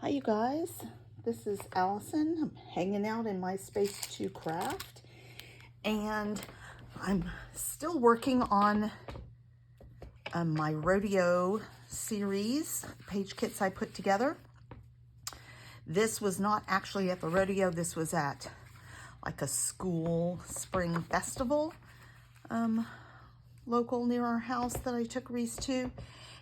Hi you guys, this is Allison. I'm hanging out in my space to craft, and I'm still working on my rodeo series page kits I put together. This was not actually at the rodeo, this was at like a school spring festival local near our house that I took Reese to,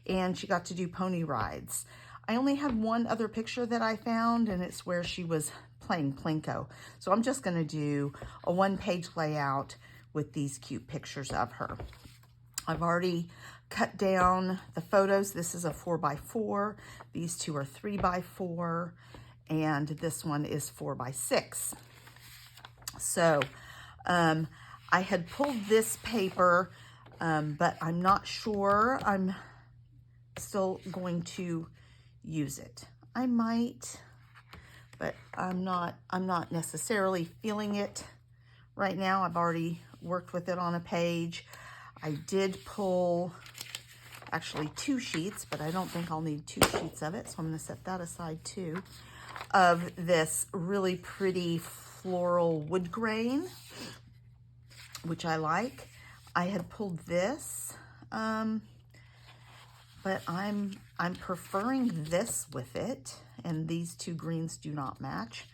and she got to do pony rides. I only had one other picture that I found, and it's where she was playing Plinko. So I'm just gonna do a one-page layout with these cute pictures of her. I've already cut down the photos. This is a 4x4. These two are 3x4, and this one is 4x6. So I had pulled this paper, but I'm not sure I'm still going to use it. I might, but I'm not necessarily feeling it right now. I've already worked with it on a page. I did pull actually 2 sheets, but I don't think I'll need 2 sheets of it, so I'm going to set that aside too, of this really pretty floral wood grain, which I like. I had pulled this, but I'm preferring this with it, and these 2 greens do not match.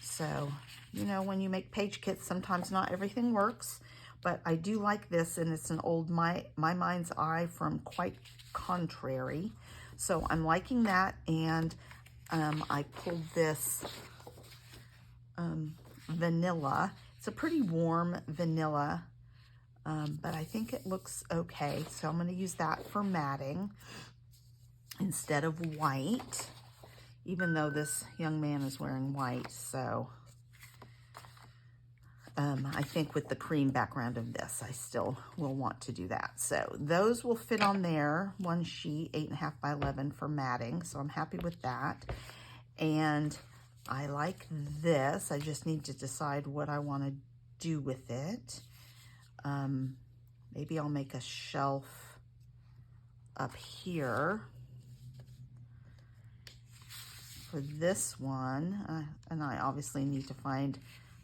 So, you know, when you make page kits, sometimes not everything works, but I do like this, and it's an old My Mind's Eye from Quite Contrary. So I'm liking that, and I pulled this vanilla. It's a pretty warm vanilla, but I think it looks okay. So I'm going to use that for matting instead of white, even though this young man is wearing white. So I think with the cream background of this, I still will want to do that. So those will fit on there, one sheet, 8.5 by 11 for matting. So I'm happy with that. And I like this. I just need to decide what I want to do with it. Maybe I'll make a shelf up here for this one. And I obviously need to find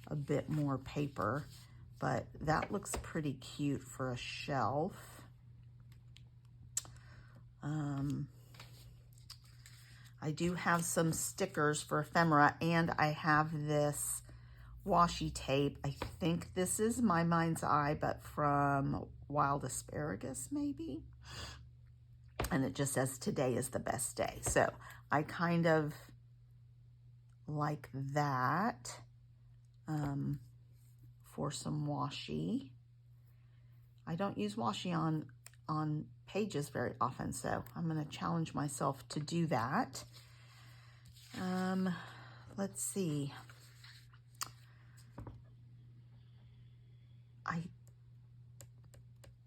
a bit more paper, but that looks pretty cute for a shelf. I do have some stickers for ephemera, and I have this washi tape. I think this is My Mind's Eye, but from Wild Asparagus maybe. And it just says today is the best day. So I kind of like that for some washi. I don't use washi on pages very often, so I'm going to challenge myself to do that. Let's see.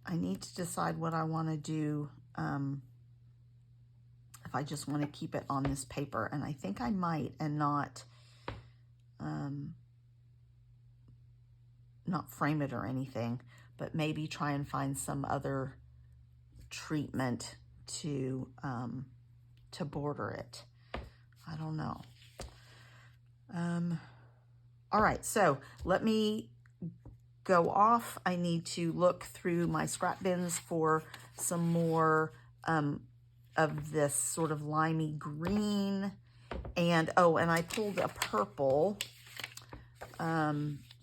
I need to decide what I want to do, if I just want to keep it on this paper, and I think I might, and not frame it or anything, but maybe try and find some other treatment to border it. I don't know. All right, so let me go off. I need to look through my scrap bins for some more of this sort of limey green, and oh, and I pulled a purple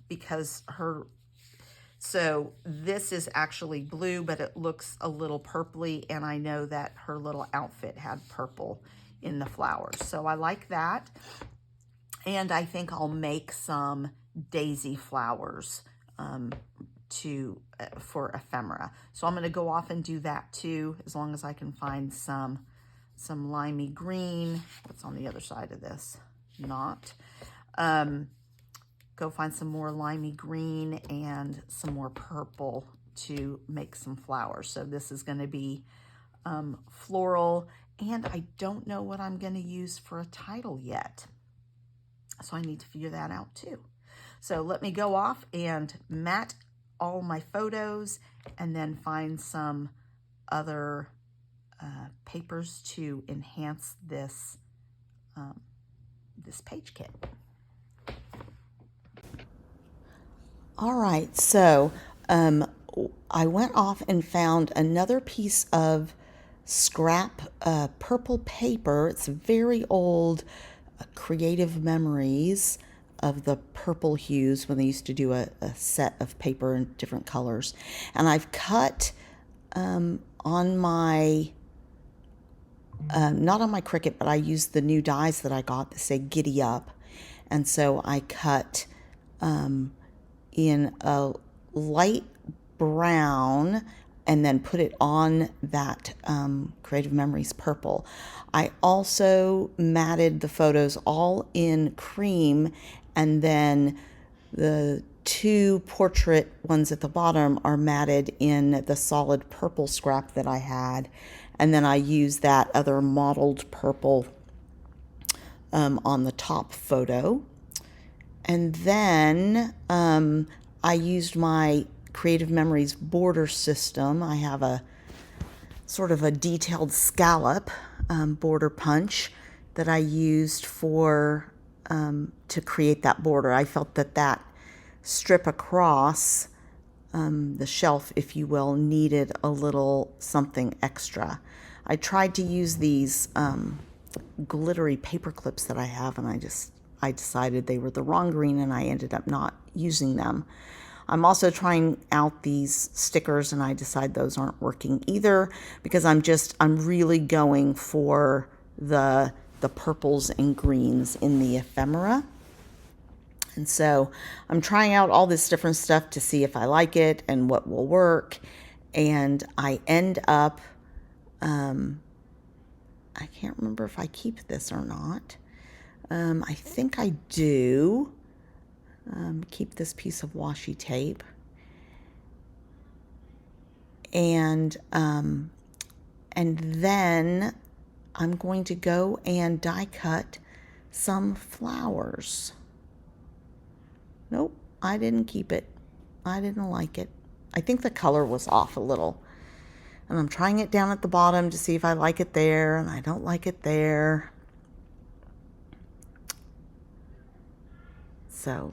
because so this is actually blue, but it looks a little purpley, and I know that her little outfit had purple in the flowers, so I like that. And I think I'll make some daisy flowers for ephemera. So I'm going to go off and do that too, as long as I can find some limey green. What's on the other side of this? Not. Go find some more limey green and some more purple to make some flowers. So this is going to be floral, and I don't know what I'm going to use for a title yet. So I need to figure that out too. So let me go off and mat all my photos, and then find some other papers to enhance this this page kit. All right, so I went off and found another piece of scrap purple paper. It's very old, Creative Memories of the purple hues when they used to do a set of paper in different colors. And I've cut on my, not on my Cricut, but I used the new dies that I got that say Giddy Up. And so I cut in a light brown and then put it on that Creative Memories purple. I also matted the photos all in cream, and then the two portrait ones at the bottom are matted in the solid purple scrap that I had. And then I used that other mottled purple on the top photo. And then I used my Creative Memories border system. I have a sort of a detailed scallop border punch that I used for to create that border. I felt that that strip across the shelf, if you will, needed a little something extra. I tried to use these glittery paper clips that I have, and I decided they were the wrong green, and I ended up not using them. I'm also trying out these stickers, and I decide those aren't working either, because I'm really going for the purples and greens in the ephemera. And so I'm trying out all this different stuff to see if I like it and what will work. And I end up, I can't remember if I keep this or not. I think I do. Keep this piece of washi tape. And then I'm going to go and die cut some flowers. Nope, I didn't keep it. I didn't like it. I think the color was off a little. And I'm trying it down at the bottom to see if I like it there, and I don't like it there. So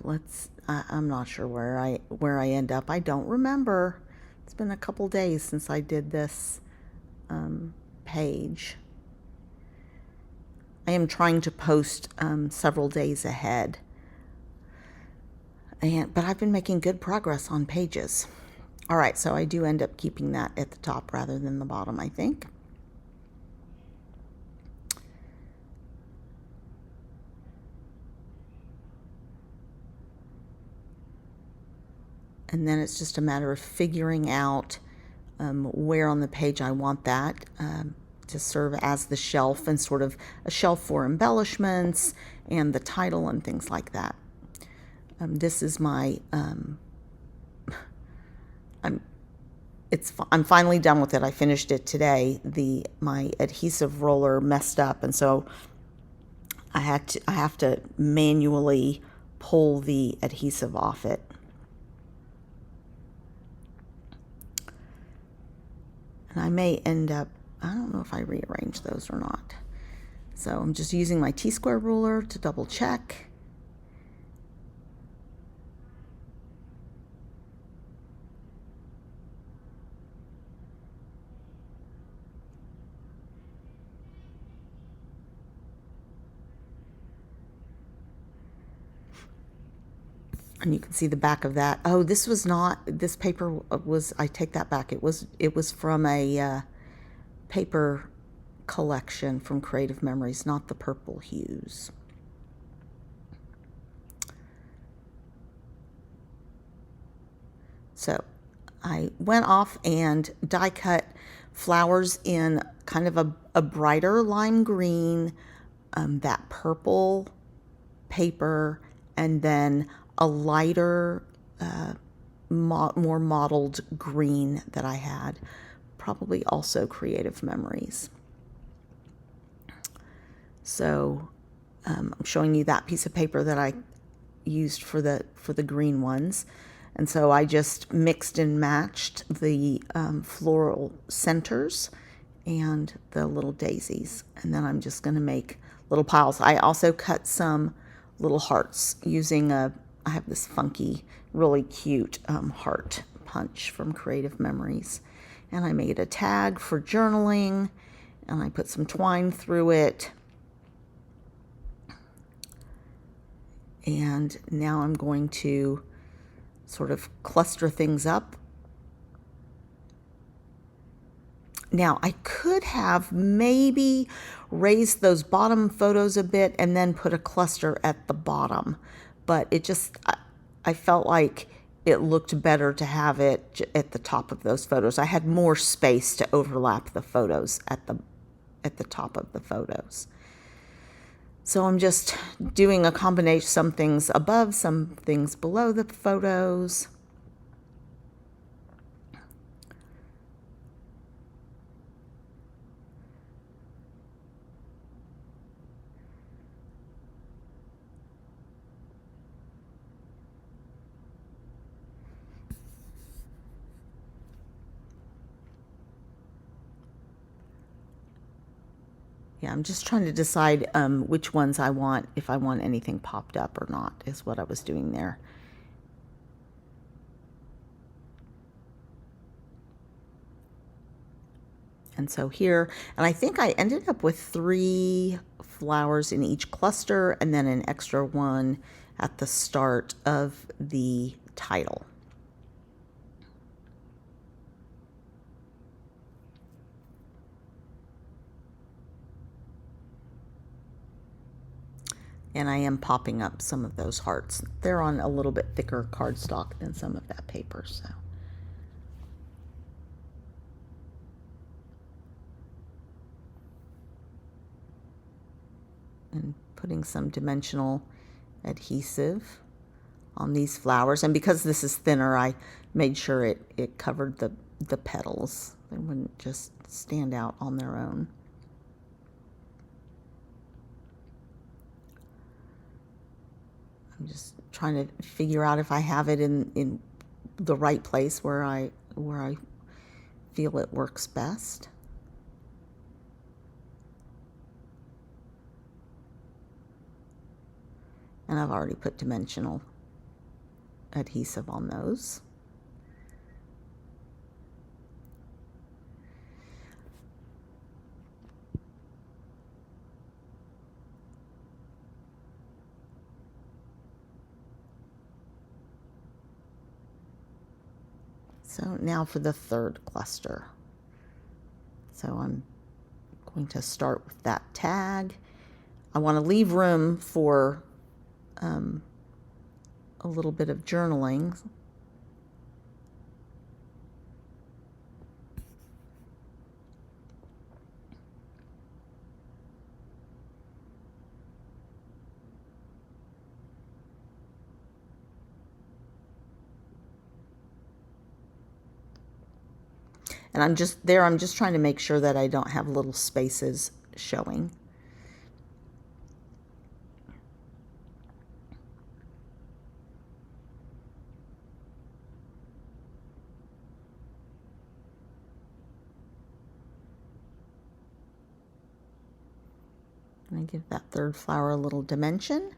I'm not sure where I end up. I don't remember. It's been a couple days since I did this page. I am trying to post several days ahead. But I've been making good progress on pages. All right, so I do end up keeping that at the top rather than the bottom, I think. And then it's just a matter of figuring out where on the page I want that to serve as the shelf, and sort of a shelf for embellishments and the title and things like that. This is my, I'm finally done with it. I finished it today. My adhesive roller messed up, and so I have to manually pull the adhesive off it. And I may end up, I don't know if I rearrange those or not. So I'm just using my T-square ruler to double check. And you can see the back of that. Oh, this was not, this paper was, I take that back. It was from a paper collection from Creative Memories, not the purple hues. So I went off and die cut flowers in kind of a brighter lime green, that purple paper, and then a lighter, more mottled green that I had, probably also Creative Memories. So I'm showing you that piece of paper that I used for the green ones. And so I just mixed and matched the floral centers and the little daisies. And then I'm just going to make little piles. I also cut some little hearts using I have this funky, really cute heart punch from Creative Memories. And I made a tag for journaling, and I put some twine through it. And now I'm going to sort of cluster things up. Now, I could have maybe raised those bottom photos a bit and then put a cluster at the bottom, but it just, I felt like it looked better to have it at the top of those photos. I had more space to overlap the photos at the top of the photos. So I'm just doing a combination, some things above, some things below the photos. Yeah, I'm just trying to decide which ones I want, if I want anything popped up or not, is what I was doing there. And so here, and I think I ended up with 3 flowers in each cluster and then an extra one at the start of the title. And I am popping up some of those hearts. They're on a little bit thicker cardstock than some of that paper, so. And putting some dimensional adhesive on these flowers. And because this is thinner, I made sure it covered the petals. They wouldn't just stand out on their own. I'm just trying to figure out if I have it in the right place where I feel it works best. And I've already put dimensional adhesive on those. So now for the third cluster. So I'm going to start with that tag. I want to leave room for a little bit of journaling. And I'm just trying to make sure that I don't have little spaces showing. And I give that third flower a little dimension.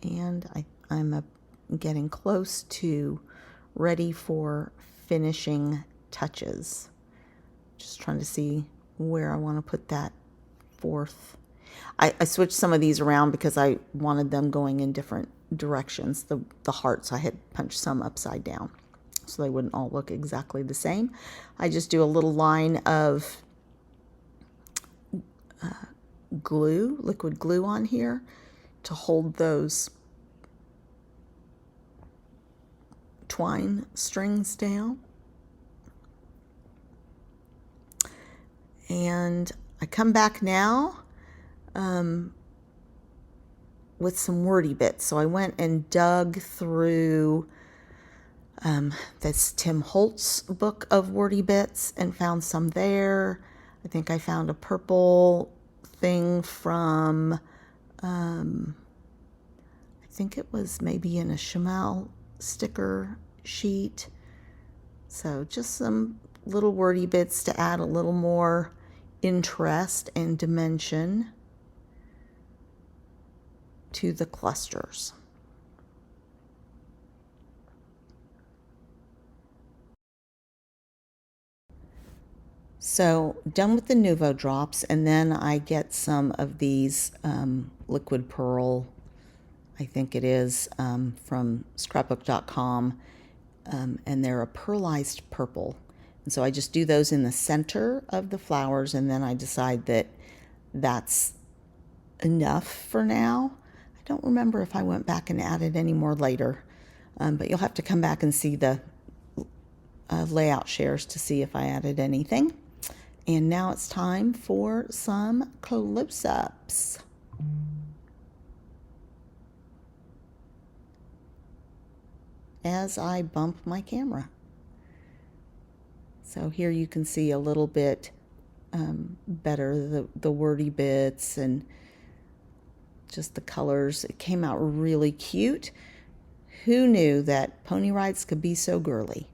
And I'm getting close to ready for finishing touches. Just trying to see where I want to put that fourth. I switched some of these around because I wanted them going in different directions. The hearts, I had punched some upside down so they wouldn't all look exactly the same. I just do a little line of glue, liquid glue on here to hold those twine strings down. And I come back now with some wordy bits. So I went and dug through this Tim Holtz book of wordy bits and found some there. I think I found a purple thing from, I think it was maybe in a Chamel sticker sheet. So just some little wordy bits to add a little more interest and dimension to the clusters. So done with the Nuvo drops, and then I get some of these liquid pearl, I think it is, from scrapbook.com, and they're a pearlized purple. And so I just do those in the center of the flowers, and then I decide that that's enough for now. I don't remember if I went back and added any more later, but you'll have to come back and see the layout shares to see if I added anything. And now it's time for some close-ups. As I bump my camera. So here you can see a little bit better the wordy bits and just the colors. It came out really cute. Who knew that pony rides could be so girly?